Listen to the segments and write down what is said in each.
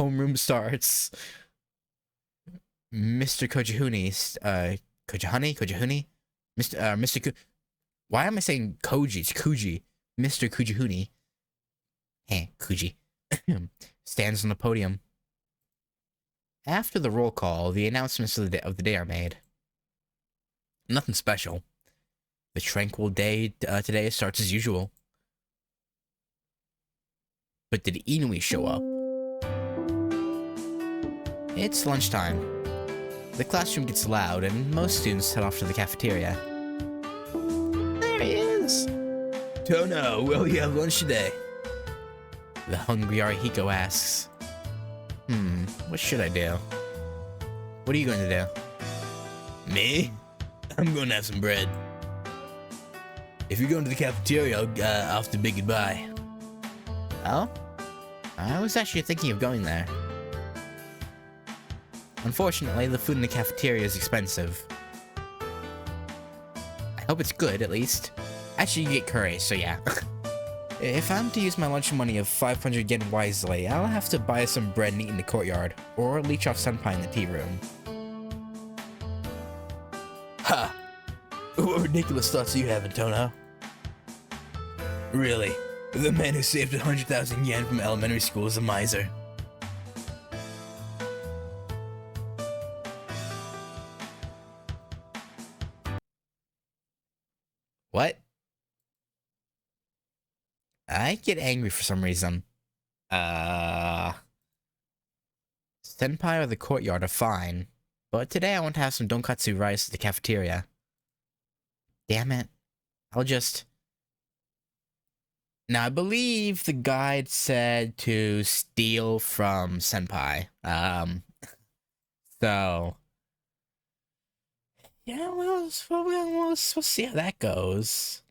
Homeroom starts. Mr. Kojahuni? Why am I saying Koji? It's Kuji. Mr. Kujihuni. Kuji. Stands on the podium. After the roll call, the announcements of the day are made. Nothing special. The tranquil day today starts as usual. But did Inui show up? It's lunchtime. The classroom gets loud and most students head off to the cafeteria. There he is! Tono, will you have lunch today? The hungry Arihiko asks. What should I do? What are you going to do? Me? I'm going to have some bread. If you're going to the cafeteria, I'll have to bid goodbye. Oh? I was actually thinking of going there. Unfortunately, the food in the cafeteria is expensive. I hope it's good, at least. Actually, you get curry, so yeah. If I'm to use my lunch money of 500 yen wisely, I'll have to buy some bread and eat in the courtyard, or leech off Senpai in the tea room. Ha! What ridiculous thoughts are you having, Tono? Really? The man who saved 100,000 yen from elementary school is a miser. What? I get angry for some reason. Senpai or the courtyard are fine, but today I want to have some donkatsu rice at the cafeteria. Damn it. I'll just... Now, I believe the guide said to steal from Senpai. So... Yeah, we'll see how that goes.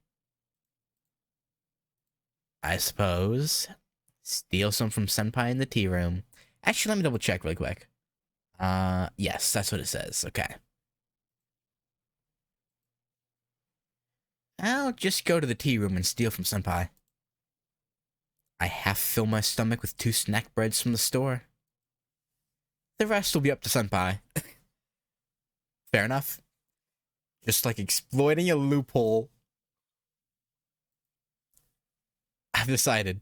I suppose. Steal some from Senpai in the tea room. Actually, let me double check really quick. Yes, that's what it says. Okay. I'll just go to the tea room and steal from Senpai. I half fill my stomach with 2 snack breads from the store. The rest will be up to Senpai. Fair enough. Just like exploiting a loophole. I've decided.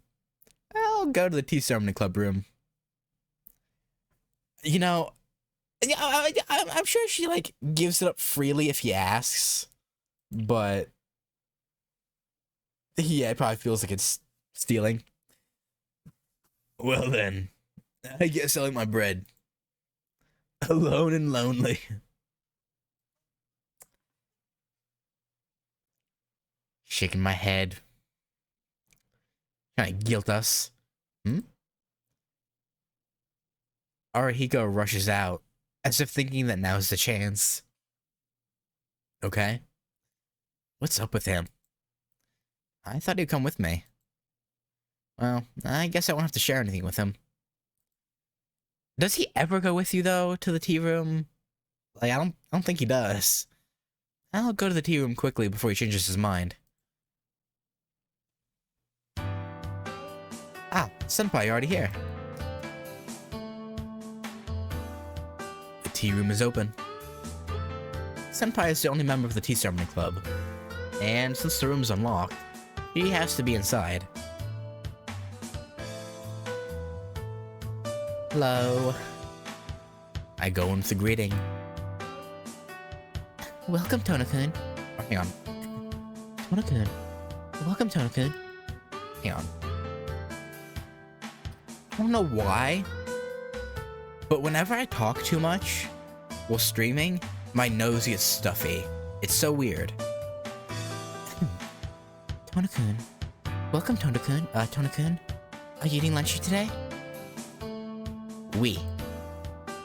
I'll go to the tea ceremony club room. You know, I'm sure she, like, gives it up freely if he asks. But... yeah, it probably feels like it's stealing. Well then, I guess I like my bread. Alone and lonely. Shaking my head. Trying to guilt us. Arihiko rushes out, as if thinking that now's the chance. Okay. What's up with him? I thought he'd come with me. Well, I guess I won't have to share anything with him. Does he ever go with you, though, to the tea room? Like, I don't think he does. I'll go to the tea room quickly before he changes his mind. Ah, Senpai, you're already here. The tea room is open. Senpai is the only member of the tea ceremony club. And since the room's unlocked, he has to be inside. Hello. I go in with a greeting. Welcome, Tono-kun. Oh, hang on. Tono-kun. Welcome, Tono-kun. Hang on. I don't know why, but whenever I talk too much while streaming, my nose gets stuffy. It's so weird. Tono-kun. Welcome, Tono-kun. Tono-kun. Are you eating lunch today? Oui.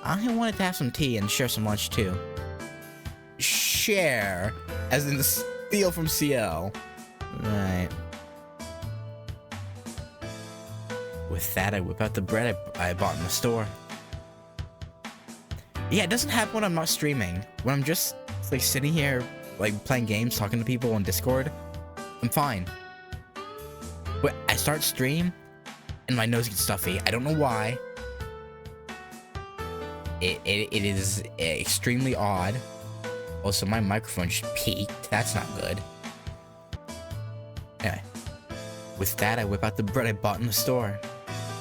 I wanted to have some tea and share some lunch too. Share, as in the steal from CL. Right. With that, I whip out the bread I bought in the store. Yeah, it doesn't happen when I'm not streaming. When I'm just like sitting here, like playing games, talking to people on Discord, I'm fine. But I start stream, and my nose gets stuffy. I don't know why. It is extremely odd. Also, my microphone just peaked. That's not good. Anyway, with that, I whip out the bread I bought in the store.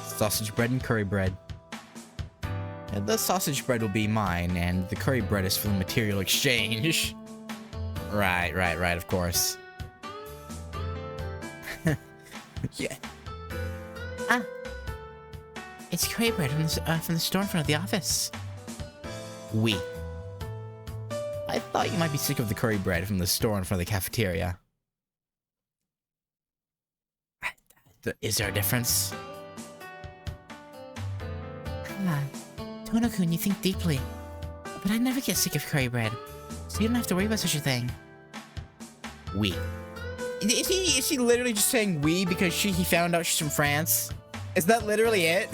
Sausage bread and curry bread. And the sausage bread will be mine, and the curry bread is for the material exchange. Right, of course. Yeah. Ah. It's curry bread from the store in front of the office. Oui. I thought you might be sick of the curry bread from the store in front of the cafeteria. Is there a difference? Ah, Tono-kun, you think deeply. But I never get sick of curry bread, so you don't have to worry about such a thing. Oui. Is he literally just saying oui because he found out she's from France? Is that literally it?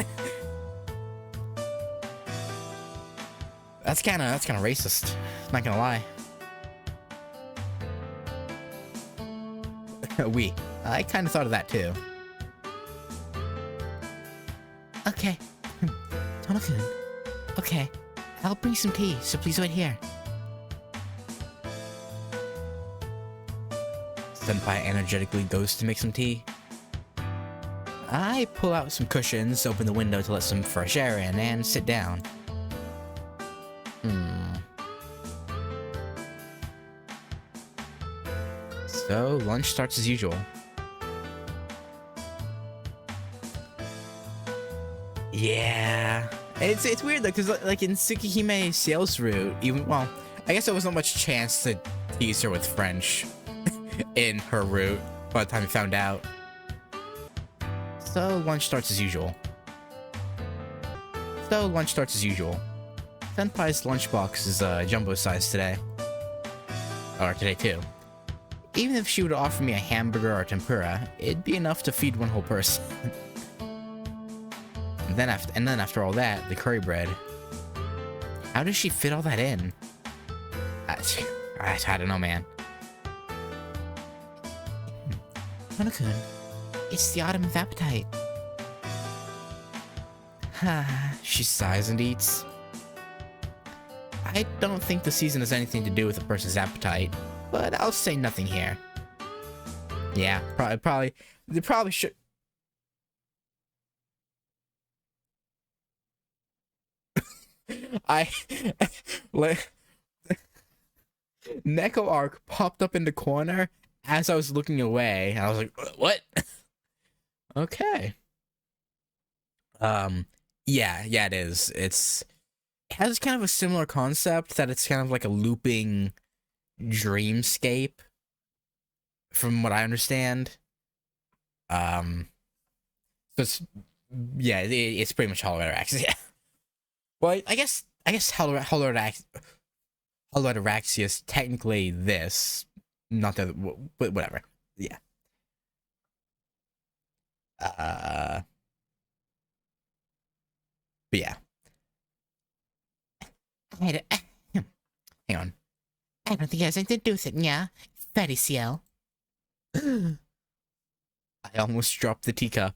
That's kind of racist. Not gonna lie. Oui. I kind of thought of that too. Okay. Tono-kun. Okay. I'll bring some tea, so please wait here. Senpai energetically goes to make some tea. I pull out some cushions, open the window to let some fresh air in, and sit down. So, lunch starts as usual. Yeah. It's weird though, because like in Tsukihime's sales route, well, I guess there wasn't much chance to tease her with French in her route by the time we found out. So, lunch starts as usual. Senpai's lunchbox is jumbo size today. Or today too. Even if she would offer me a hamburger or tempura, it'd be enough to feed one whole person. and then after all that, the curry bread. How does she fit all that in? I don't know, man. Tono-kun, it's the autumn of appetite. She sighs and eats. I don't think the season has anything to do with a person's appetite, but I'll say nothing here. Yeah, they probably should. Neko arc popped up in the corner as I was looking away, and I was like, what? Okay. Yeah, it is. It has kind of a similar concept that it's kind of like a looping dreamscape, from what I understand. So it's pretty much Hollow Ataraxia. Yeah. Well, I guess Hollow Ataraxia is technically this, not that, but whatever. Yeah. But yeah. Hang on. I don't think it has anything to do with it, yeah? Fatty CL. I almost dropped the teacup.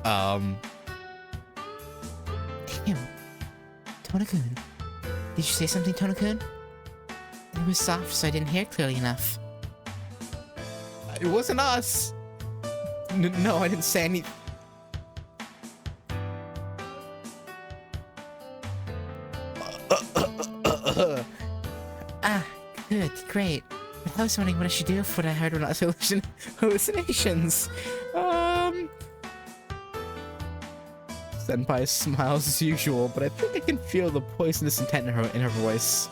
Damn. Tono-kun. Did you say something, Tono-kun? It was soft, so I didn't hear clearly enough. It wasn't us! No, I didn't say anything. Good, great. But I was wondering what I should do if what I heard were not hallucinations. Senpai smiles as usual, but I think I can feel the poisonous intent in her voice.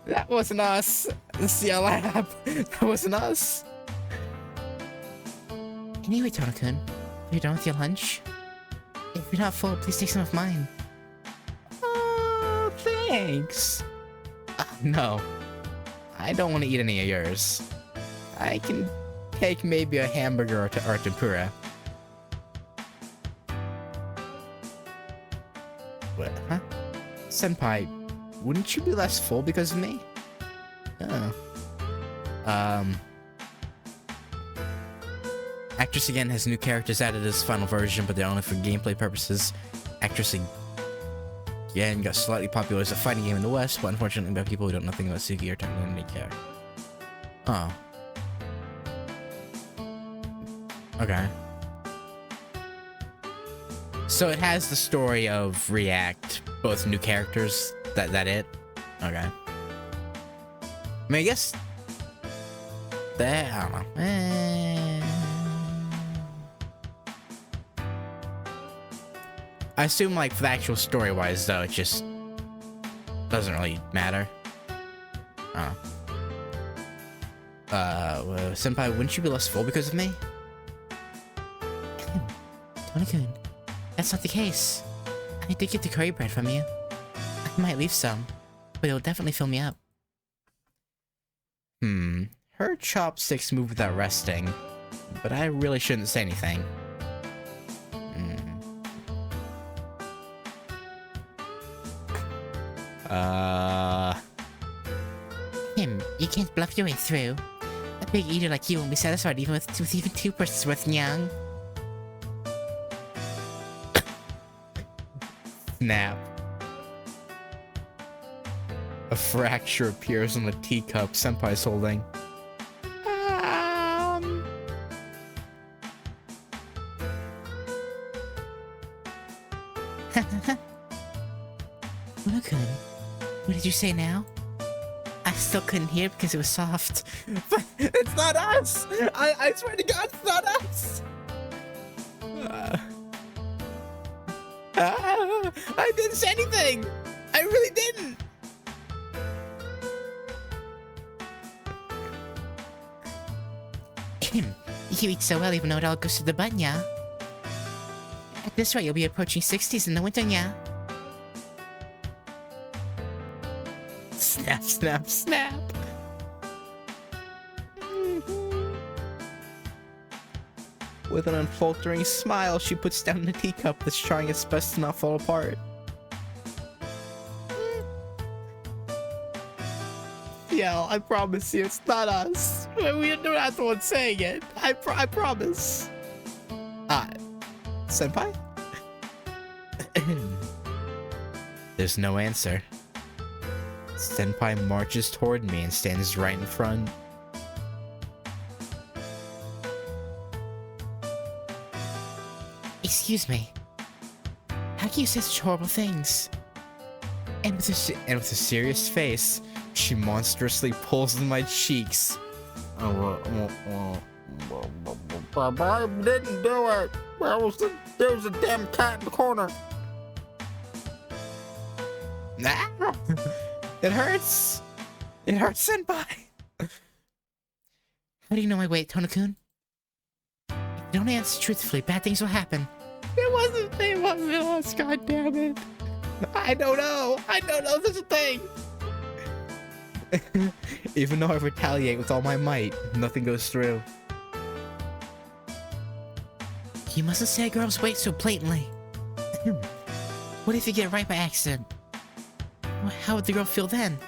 That wasn't us. The CL Lab. That wasn't us. Anyway, Tono-kun, are you done with your lunch? If you're not full, please take some of mine. Oh, thanks. No. I don't want to eat any of yours. I can take maybe a hamburger or tempura. What? Huh? Senpai, wouldn't you be less full because of me? Oh. Actress again has new characters added as final version, but they're only for gameplay purposes. Actress again got slightly popular as a fighting game in the West, but unfortunately by people who don't know nothing about Suki or Takano didn't care. Oh. Okay. So it has the story of React, both new characters. That it? Okay. I mean, I guess that I don't know. I assume, like, for the actual story-wise, though, it just doesn't really matter. Oh. Well, Senpai, wouldn't you be less full because of me? Tony-kun, that's not the case. I did get the curry bread from you. I might leave some, but it'll definitely fill me up. Her chopsticks move without resting, but I really shouldn't say anything. You can't bluff your way through. A big eater like you won't be satisfied even with even 2 persons worth young. Snap. A fracture appears on the teacup Senpai's holding. Look, what did you say now? I still couldn't hear because it was soft. But it's not us! I swear to God, it's not us! I didn't say anything! I really didn't! You eat so well even though it all goes to the butt, yeah? At this rate, you'll be approaching 60s in the winter, yeah? Snap, snap, snap! With an unfaltering smile, she puts down the teacup that's trying its best to not fall apart. Yeah, I promise you, it's not us. We're not the ones saying it. I promise. Senpai? There's no answer. Senpai marches toward me and stands right in front. Excuse me. How can you say such horrible things? And with a serious face, she monstrously pulls in my cheeks. I didn't do it. There was a damn cat in the corner. Ah! It hurts. It hurts, Senpai. How do you know my weight, Tonokun? If you don't answer truthfully, bad things will happen. It wasn't us, God damn it. I don't know such a thing. Even though I retaliate with all my might, nothing goes through. You mustn't say a girl's weight so blatantly. What if you get it right by accident? How would the girl feel then?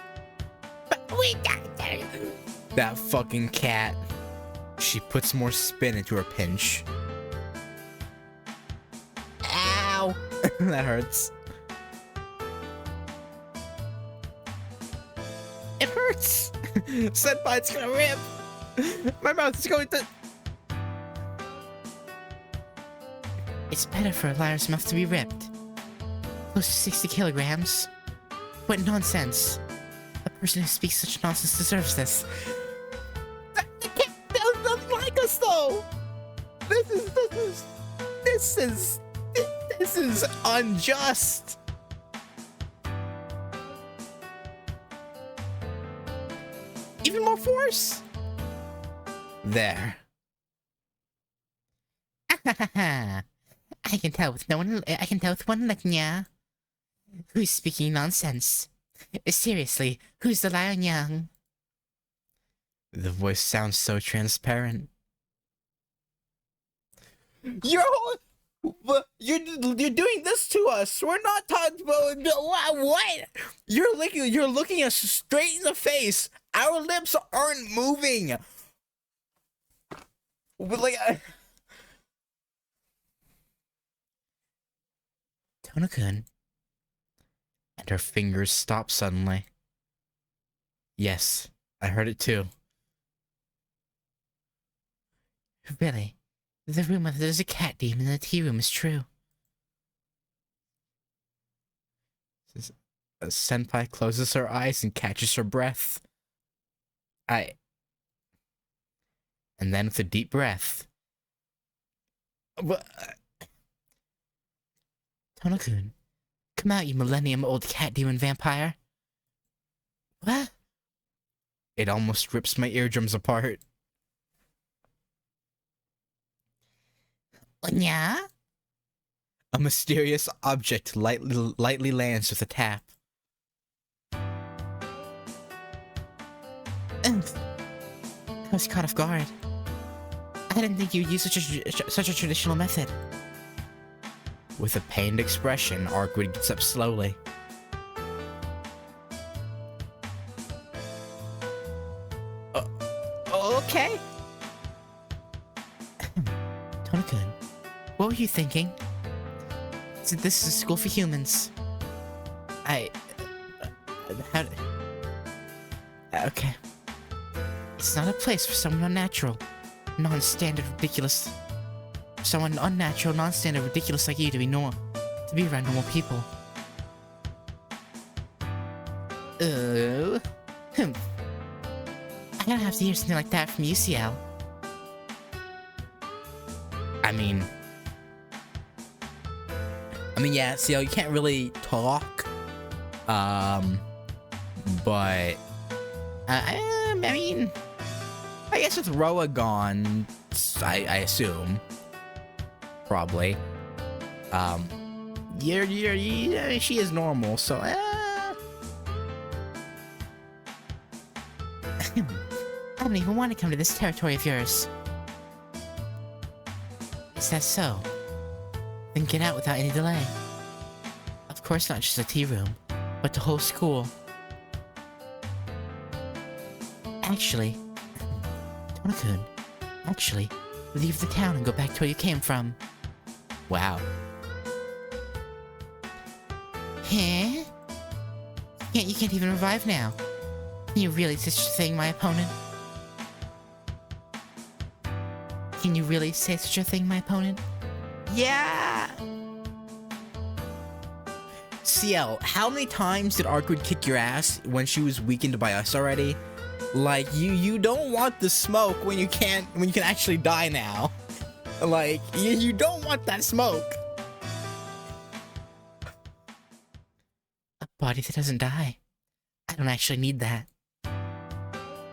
But we got it. That fucking cat. She puts more spin into her pinch. Ow! That hurts. It hurts! Senpai, it's gonna rip! My mouth is going to... It's better for a liar's mouth to be ripped. Close to 60 kilograms. What nonsense. A person who speaks such nonsense deserves this. That was nothing like us, though! This is unjust! Even more force? There. I can tell with one look, yeah. Who's speaking nonsense? Seriously, who's the lion young? The voice sounds so transparent. You're doing this to us. We're not talking about what? You're looking us straight in the face. Our lips aren't moving. But like, Tono-kun. And her fingers stop suddenly. Yes, I heard it too. Really? The rumor that there's a cat demon in the tea room is true. Senpai closes her eyes and catches her breath. And then with a deep breath. Tono-kun, come out, you millennium-old cat demon vampire. What? It almost rips my eardrums apart. Yeah? A mysterious object lightly lands with a tap. I was caught off guard. I didn't think you'd use such a traditional method. With a pained expression, Arkwood gets up slowly. Okay. Tono-kun, what were you thinking? This is a school for humans. Okay. It's not a place for someone unnatural, non-standard, ridiculous. Someone unnatural, non-standard, ridiculous like you to be around normal people. I'm gonna have to hear something like that from UCL. I mean, yeah, CL, you can't really talk. But I mean, I guess with Roa gone, I assume, probably. She is normal, so. I don't even want to come to this territory of yours. Is that so? Then get out without any delay. Of course, not just the tea room, but the whole school. Actually, Tono-kun, leave the town and go back to where you came from. Wow. Huh? You can't even revive now. Can you really say such a thing, my opponent? Can you really say such a thing, my opponent? Yeah! CL, how many times did Arkwood kick your ass when she was weakened by us already? Like, you don't want the smoke when you can actually die now. Like, you don't want that smoke. A body that doesn't die. I don't actually need that.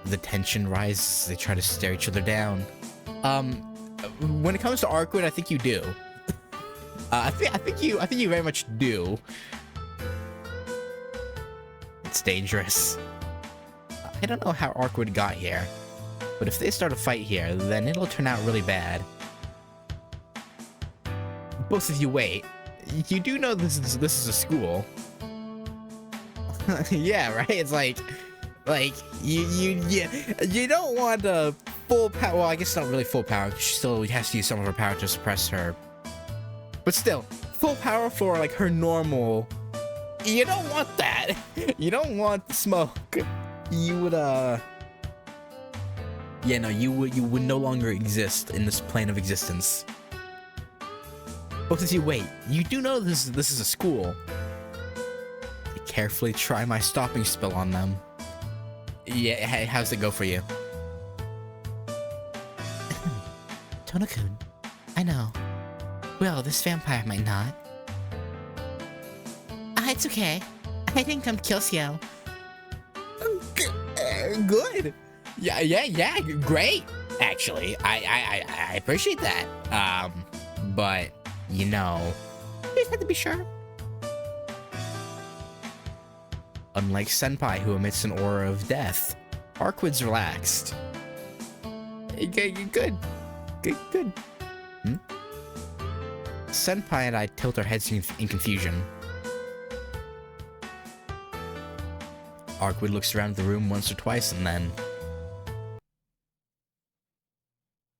The tension rises. They try to stare each other down. When it comes to Arkwood, I think you do. I think you very much do. It's dangerous. I don't know how Arkwood got here, but if they start a fight here, then it'll turn out really bad. Both of you wait. You do know this is a school. Yeah, right? It's like you don't want a full power. Well, I guess not really full power. She still has to use some of her power to suppress her. But still, full power for like her normal. You don't want that. You don't want the smoke. You would yeah, no, you would no longer exist in this plane of existence. Both of you wait. You do know this is a school. I carefully try my stopping spell on them. Yeah, hey, how's it go for you? Tono-kun, I know. Well, this vampire might not. It's okay. I didn't come kill Ciel. Good. Yeah, great. Actually, I appreciate that. But you know, you just have to be sure. Unlike Senpai, who emits an aura of death, Arkwood's relaxed. Good. Senpai and I tilt our heads in confusion. Arkwood looks around the room once or twice and then,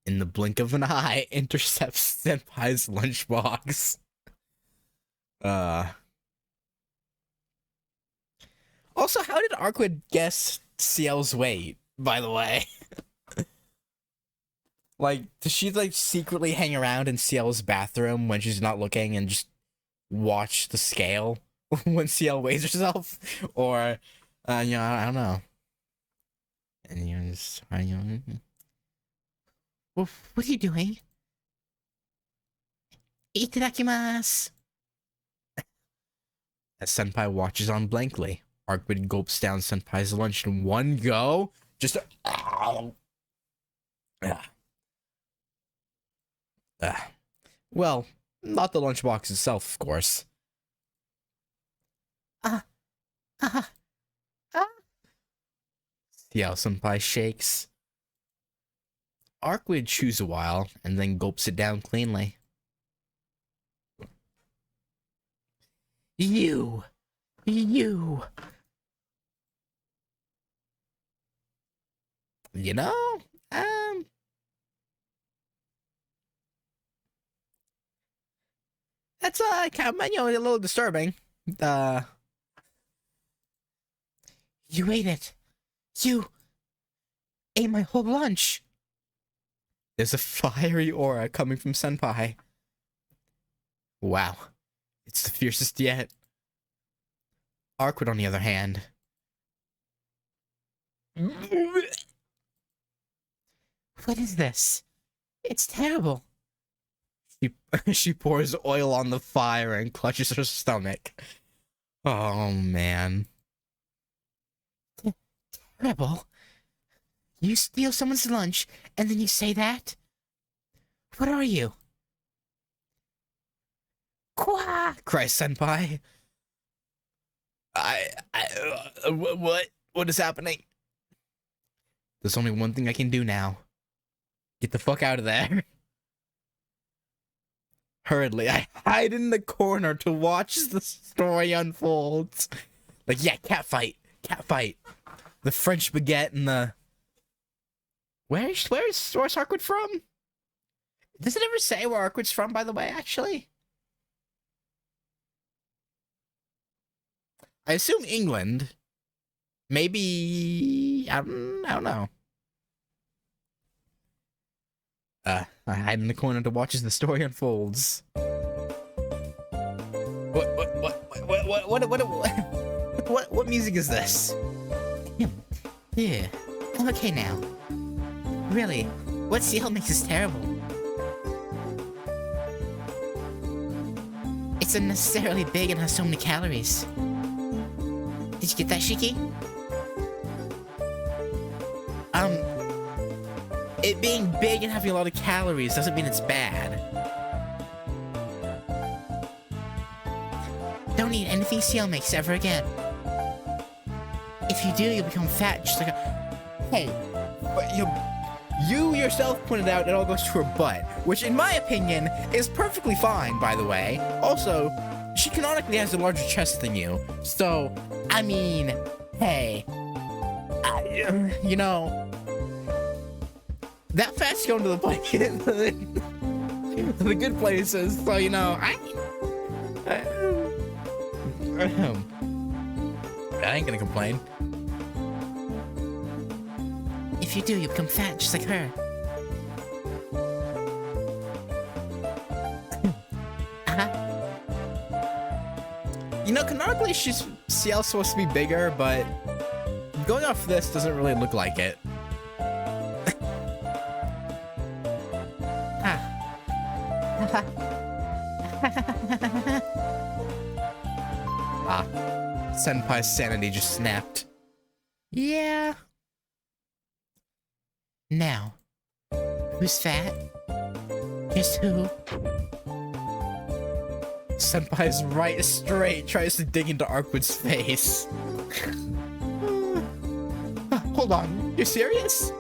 in the blink of an eye, intercepts Senpai's lunchbox. Uh. Also, how did Arkwood guess CL's weight, by the way? Like, does she, like, secretly hang around in CL's bathroom when she's not looking and just watch the scale when CL weighs herself? Or, I don't know. And you're just, well, what are you doing? Itadakimasu! As Senpai watches on blankly, Arkwood gulps down Senpai's lunch in one go. Just, well, not the lunchbox itself, of course. See how Senpai shakes. Arkwood chews a while and then gulps it down cleanly. You. You know, that's kind of, a little disturbing. You ate it. You ate my whole lunch. There's a fiery aura coming from Senpai. Wow, it's the fiercest yet. Arkwood, on the other hand. What is this? It's terrible. She pours oil on the fire and clutches her stomach. Oh, man. Terrible? You steal someone's lunch, and then you say that? What are you? Quack! Cries Senpai. What is happening? There's only one thing I can do now. Get the fuck out of there. Hurriedly, I hide in the corner to watch the story unfold. Like, yeah, catfight. The French baguette and the... Where's Arkwood from? Does it ever say where Arkwood's from, by the way, actually? I assume England. Maybe... I don't know. I hide in the corner to watch as the story unfolds. What music is this? Yeah, I'm okay now. Really, what CL makes is terrible. It's unnecessarily big and has so many calories. Did you get that, Shiki? It being big and having a lot of calories doesn't mean it's bad. Don't eat anything CL makes ever again. If you do, you'll become fat just like a... Hey, but you yourself pointed out it all goes to her butt, which in my opinion is perfectly fine, by the way. Also, she canonically has a larger chest than you, so, I mean, hey, you know... That fat's going to the place, the good places. So you know, I ain't gonna complain. If you do, you become fat just like her. You know, canonically, CL's supposed to be bigger, but going off this doesn't really look like it. Senpai's sanity just snapped. Yeah. Now, who's fat? Guess who? Senpai's right straight tries to dig into Arkwood's face. Hold on, you're serious?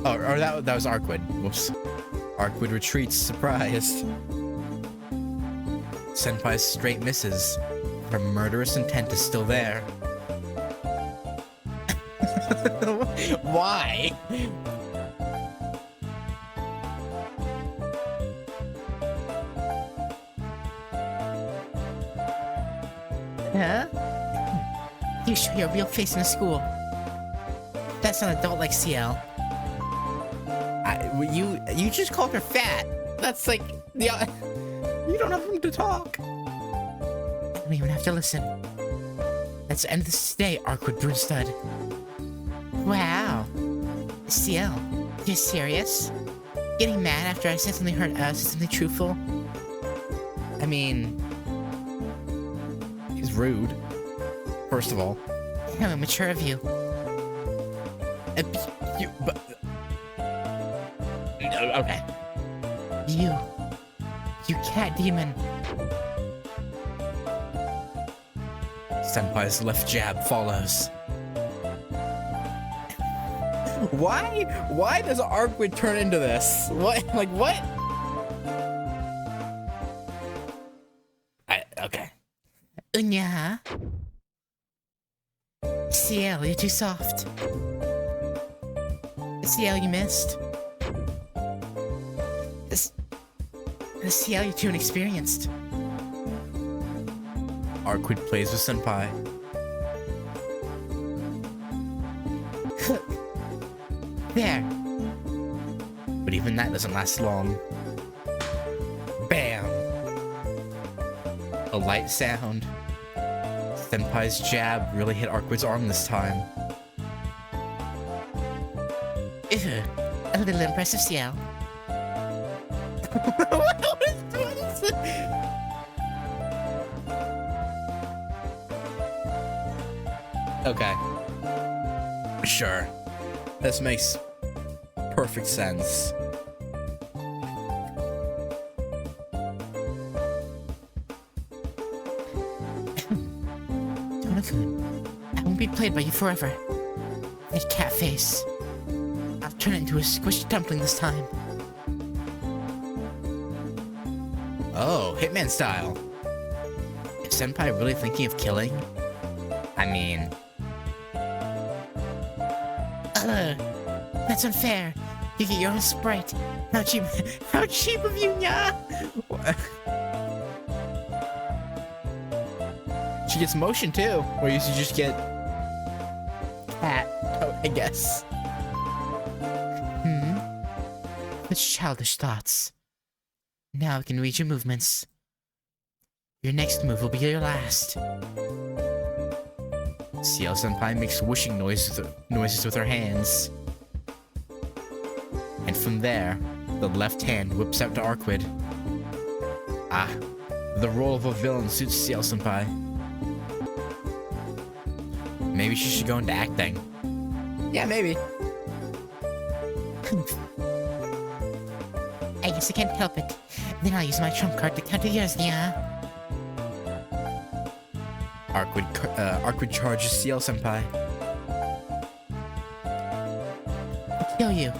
Oh, or that was Arkwood. Whoops. Arkwood retreats, surprised. Senpai's straight misses. Her murderous intent is still there. Why? Huh? You show your real face in the school. That's not adult like CL. You just called her fat. That's like the. You don't have room to talk. I don't even have to listen. Let's end this today, Arkwood Brunstud. Wow. CL, you're serious? Getting mad after I said something something truthful? I mean, he's rude. First of all. How immature of you. Okay. You cat demon. Senpai's left jab follows. Why does Arkwood turn into this? What? Like, what? Okay. Unya. CL, you're too soft. CL, you missed. CL, you're too inexperienced. Arkwood plays with Senpai. There. But even that doesn't last long. Bam! A light sound. Senpai's jab really hit Arkwood's arm this time. Ew, a little impressive, CL. What is it? Okay. Sure. This makes perfect sense. Donakun, I won't be played by you forever. That cat face. I'll turn it into a squished dumpling this time. Oh, Hitman style. Is Senpai really thinking of killing? I mean... that's unfair. You get your own Sprite. How cheap of you, nya! She gets motion too. Or you should just get... cat, I guess. Such childish thoughts. Now I can read your movements. Your next move will be your last. CL Senpai makes whooshing noises with her hands. And from there, the left hand whips out to Arkwood. Ah, the role of a villain suits CL Senpai. Maybe she should go into acting. Yeah, maybe. I guess I can't help it. Then I'll use my trump card to counter yours, yeah. Arkwood charges CL Senpai. I'll kill you.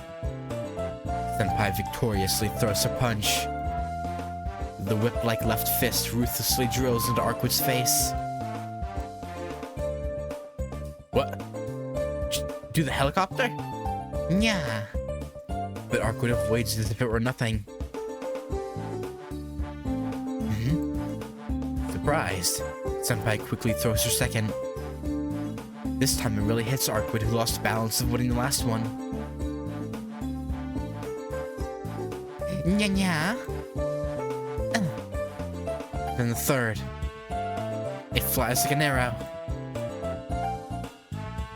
Senpai victoriously throws a punch. The whip-like left fist ruthlessly drills into Arkwood's face. What? Do the helicopter? Yeah. But Arkwood avoids as if it were nothing. Surprised, Senpai quickly throws her second. This time it really hits Arkwood, who lost balance of winning the last one. Nya. Then the third. It flies like an arrow.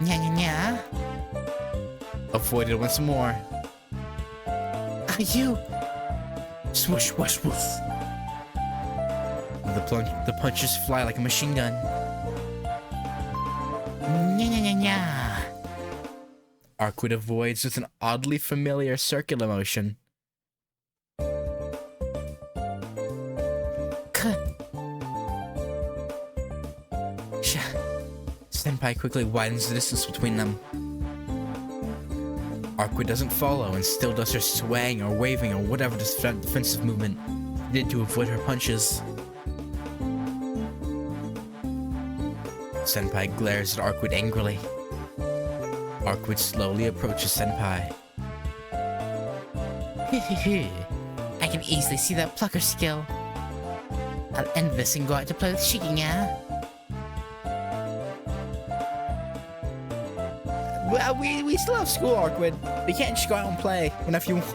Nya. Avoided once more. Are you? Swoosh, whoosh, whoosh. The punches fly like a machine gun. Nya. Arkwood avoids with an oddly familiar circular motion. Senpai quickly widens the distance between them. Arkwood doesn't follow and still does her swaying or waving or whatever defensive movement she did to avoid her punches. Senpai glares at Arkwood angrily. Arkwood slowly approaches Senpai. I can easily see that plucker skill. I'll end this and go out to play with Shikinya. we still have school, Arkwid. We can't just go out and play whenever you want.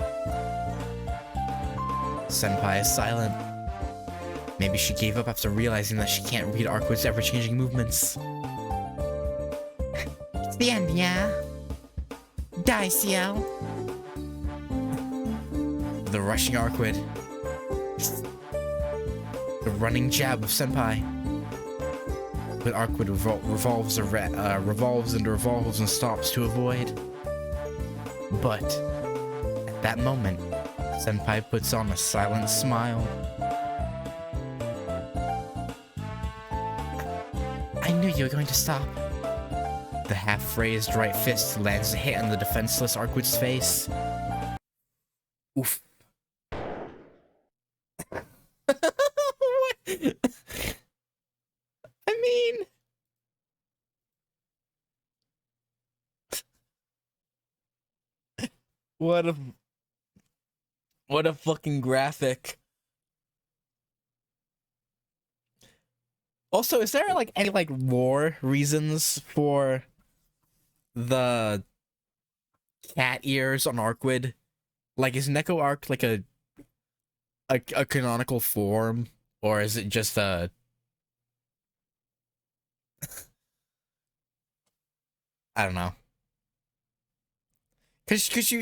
Senpai is silent. Maybe she gave up after realizing that she can't read Arkwid's ever-changing movements. It's the end, yeah? Die, CL. The rushing Arkwid. The running jab of Senpai. But Arkwid revolves and stops to avoid. But at that moment, Senpai puts on a silent smile. I knew you were going to stop. The half-raised right fist lands a hit on the defenseless Arkwid's face. Oof. I mean... What a fucking graphic. Also, is there like any like lore reasons for the cat ears on Arkwid? Like, is Neko Arc like a canonical form, or is it just a I don't know. Cause she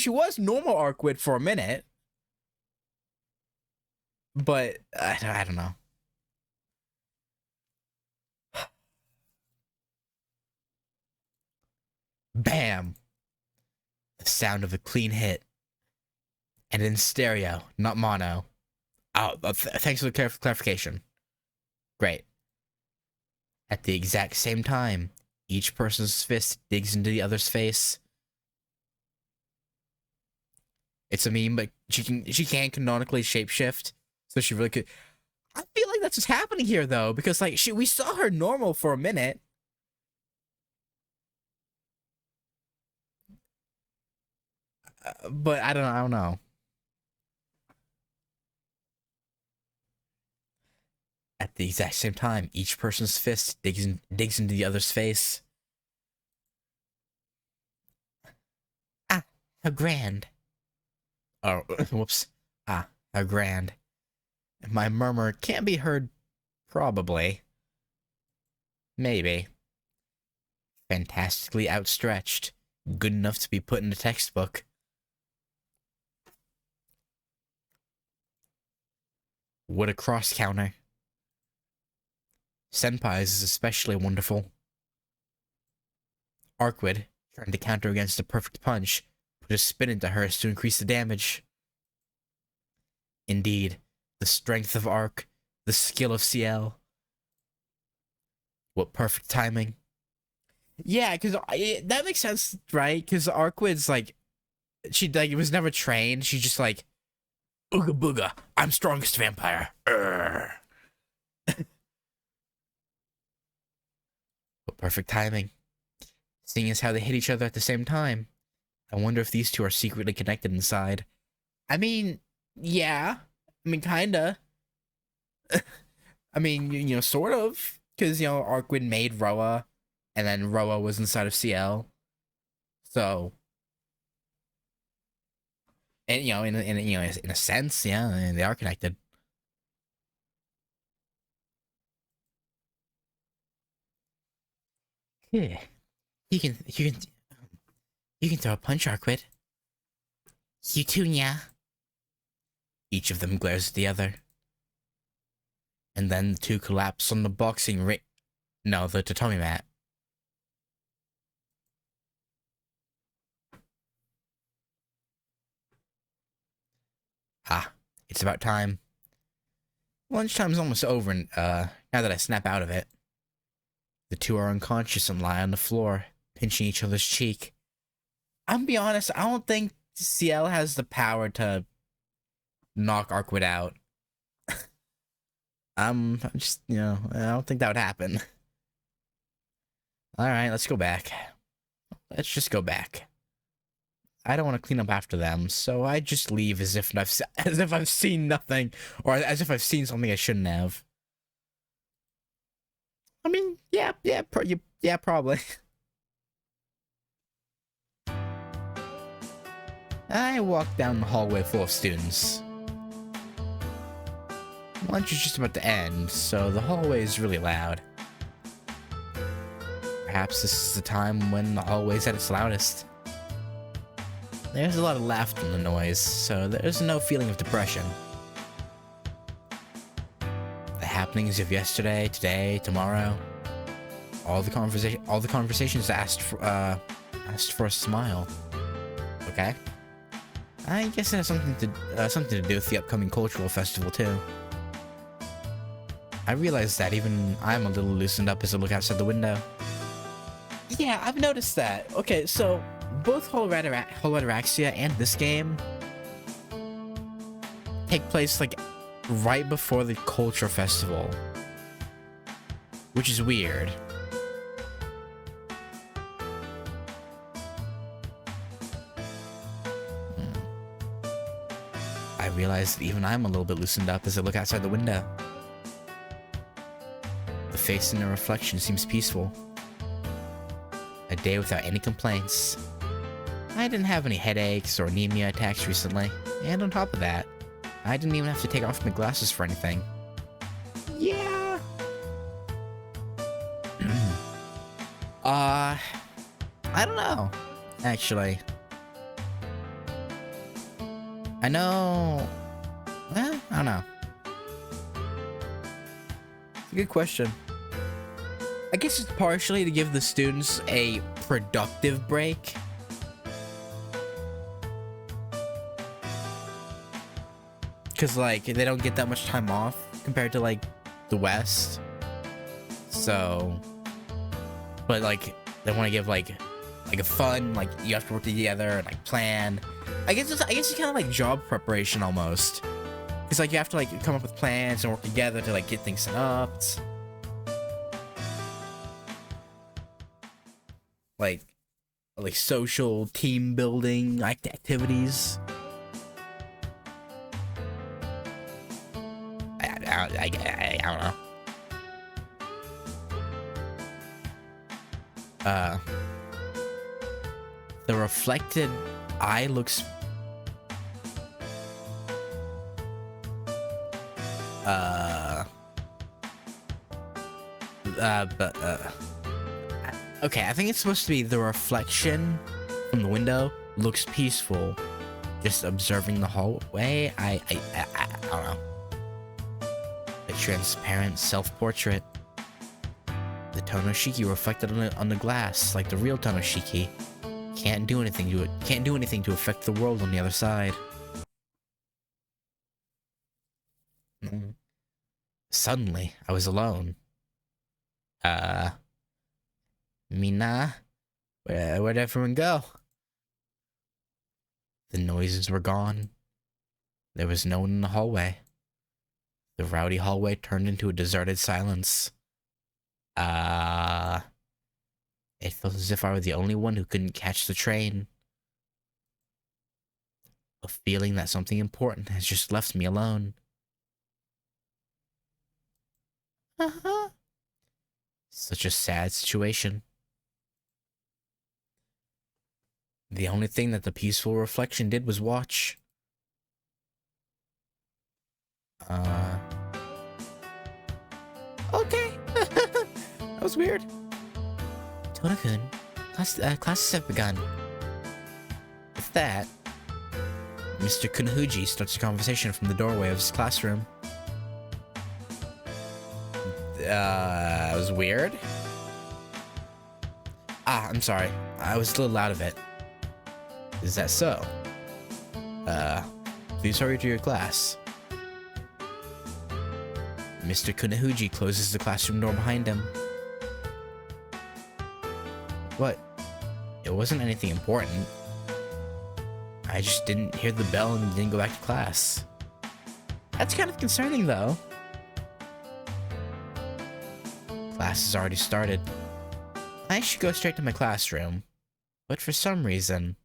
was normal Arkwid for a minute, but I don't know. Bam! The sound of a clean hit, and in stereo, not mono. Oh, thanks for the clarification. Great. At the exact same time, each person's fist digs into the other's face. It's a meme, but she can canonically shapeshift, so she really could. I feel like that's what's happening here, though, because like we saw her normal for a minute. But I don't know. At the exact same time, each person's fist digs into the other's face. Ah, how grand. Oh, whoops. Ah, how grand. My murmur can't be heard, probably. Maybe. Fantastically outstretched. Good enough to be put in a textbook. What a cross counter. Senpai's is especially wonderful. Arkwid, trying to counter against a perfect punch, put a spin into hers to increase the damage. Indeed, the strength of Arc, the skill of CL. What perfect timing. Yeah, because that makes sense, right? Because Arkwid's like, she like was never trained. She's just like, ooga booga, I'm strongest vampire. What perfect timing. Seeing as how they hit each other at the same time, I wonder if these two are secretly connected inside. I mean, yeah. I mean, kinda. I mean, you know, sort of. Because, you know, Arkwid made Roa, and then Roa was inside of CL. So, and you know, in a sense, yeah, and they are connected. Yeah, you can throw a punch, Arkwid. You too, yeah. Each of them glares at the other, and then the two collapse on the boxing ring. No, the tatami mat. Ah, it's about time. Lunchtime's almost over, and now that I snap out of it. The two are unconscious and lie on the floor, pinching each other's cheek. I'm gonna be honest, I don't think CL has the power to knock Arkwid out. I'm just, you know, I don't think that would happen. Alright, let's go back. Let's just go back. I don't want to clean up after them, so I just leave as if I've seen nothing, or as if I've seen something I shouldn't have. I mean, yeah, probably. I walked down the hallway full of students. Lunch is just about to end, so the hallway is really loud. Perhaps this is the time when the hallway's at its loudest. There's a lot of laughter in the noise, so there's no feeling of depression. The happenings of yesterday, today, tomorrow, all the conversations asked for a smile. Okay. I guess it has something to do with the upcoming cultural festival too. I realize that even I'm a little loosened up as I look outside the window. Yeah, I've noticed that. Okay, so both Whole Ataraxia and this game take place like right before the culture festival, which is weird. I realize that even I'm a little bit loosened up as I look outside the window. The face in the reflection seems peaceful. A day without any complaints. I didn't have any headaches or anemia attacks recently, and on top of that, I didn't even have to take off my glasses for anything. Yeah. I don't know, actually. I know... Well, I don't know. It's a good question. I guess it's partially to give the students a productive break. Because, like, they don't get that much time off compared to, like, the West. So... But, like, they want to give, like a fun, like, you have to work together and, like, plan. I guess it's kind of like job preparation almost. It's like you have to, like, come up with plans and work together to, like, get things set up. It's like social team building activities. I don't know. The reflected eye looks okay, I think it's supposed to be the reflection from the window looks peaceful. Just observing the hallway, I don't know. A transparent self-portrait. The Tonoshiki reflected on the glass, like the real Tonoshiki. Can't do anything to affect the world on the other side. Suddenly, I was alone. Mina? Where'd everyone go? The noises were gone. There was no one in the hallway. The rowdy hallway turned into a deserted silence. It felt as if I were the only one who couldn't catch the train. A feeling that something important has just left me alone. Such a sad situation. The only thing that the peaceful reflection did was watch. Okay. That was weird. Tona-kun, classes have begun. With that, Mr. Kunahuji starts a conversation from the doorway of his classroom. It was weird. I'm sorry. I was a little out of it. Is that so? Please hurry to your class. Mr. Kunahuji closes the classroom door behind him. What? It wasn't anything important. I just didn't hear the bell and didn't go back to class. That's kind of concerning, though. Class has already started. I should go straight to my classroom, but for some reason,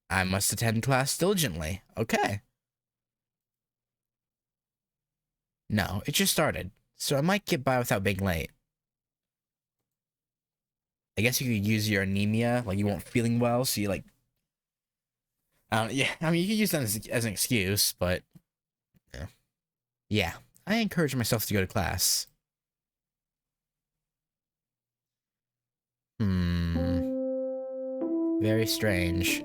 I must attend class diligently. Okay. No, it just started, so I might get by without being late. I guess you could use your anemia, like you weren't feeling well, so you like, yeah, I mean, you could use that as an excuse, but yeah. Yeah, I encourage myself to go to class. Very strange.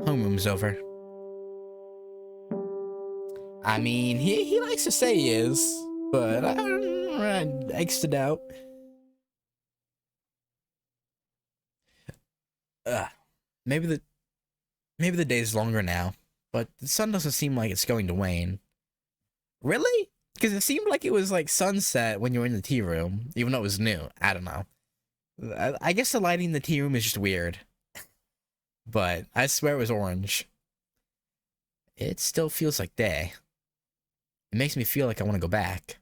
Homeroom's over. I mean, he likes to say he is, but I exited out. Maybe the day's longer now, but the sun doesn't seem like it's going to wane. Really? Because it seemed like it was like sunset when you were in the tea room, even though it was new. I don't know. I guess the lighting in the tea room is just weird. But I swear it was orange. It still feels like day. It makes me feel like I want to go back.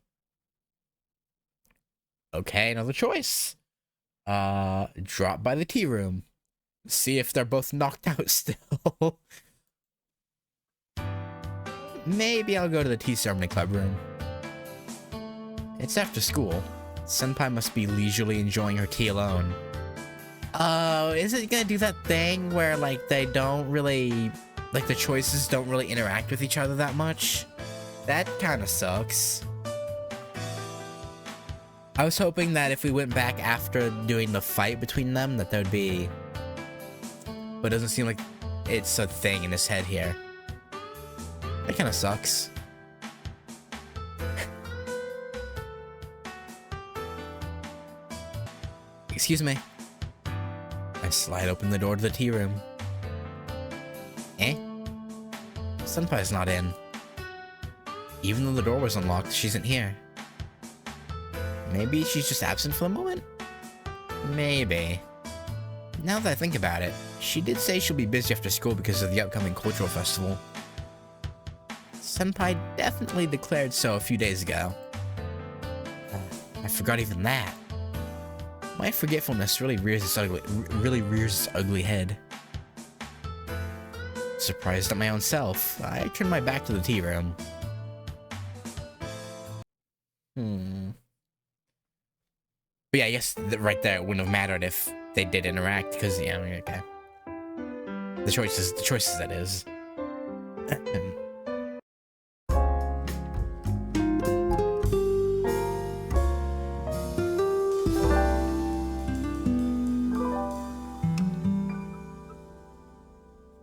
Okay, another choice. Drop by the tea room. See if they're both knocked out still. Maybe I'll go to the tea ceremony club room. It's after school. Senpai must be leisurely enjoying her tea alone. Oh, is it gonna do that thing where, like, they don't really... like, the choices don't really interact with each other that much? That kinda sucks. I was hoping that if we went back after doing the fight between them, that there would be... but it doesn't seem like it's a thing in his head here. That kinda sucks. Excuse me. I slide open the door to the tea room. Eh? Senpai's not in. Even though the door was unlocked, she isn't here. Maybe she's just absent for the moment? Maybe. Now that I think about it, she did say she'll be busy after school because of the upcoming cultural festival. Senpai definitely declared so a few days ago. I forgot even that. My forgetfulness really rears its ugly head. Surprised at my own self, I turned my back to the tea room. But yeah, I guess right there it wouldn't have mattered if they did interact, because, yeah, okay. The choices that is.